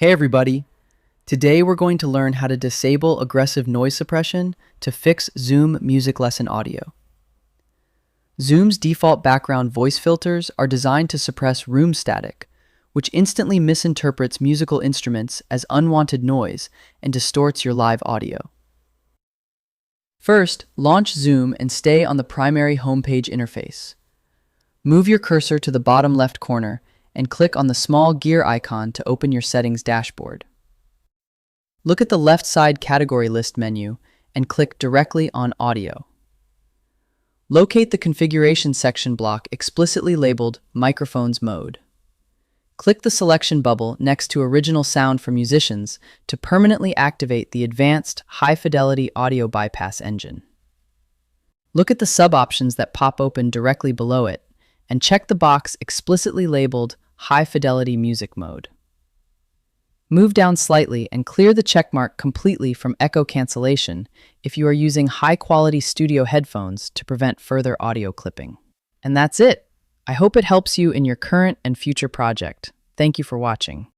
Hey everybody! Today we're going to learn how to disable aggressive noise suppression to fix Zoom music lesson audio. Zoom's default background voice filters are designed to suppress room static, which instantly misinterprets musical instruments as unwanted noise and distorts your live audio. First, launch Zoom and stay on the primary homepage interface. Move your cursor to the bottom left corner and click on the small gear icon to open your settings dashboard. Look at the left side category list menu and click directly on Audio. Locate the configuration section block explicitly labeled Microphones Mode. Click the selection bubble next to Original Sound for Musicians to permanently activate the advanced high-fidelity audio bypass engine. Look at the sub-options that pop open directly below it and check the box explicitly labeled High-Fidelity Music Mode. Move down slightly and clear the checkmark completely from echo cancellation if you are using high-quality studio headphones to prevent further audio clipping. And that's it! I hope it helps you in your current and future project. Thank you for watching.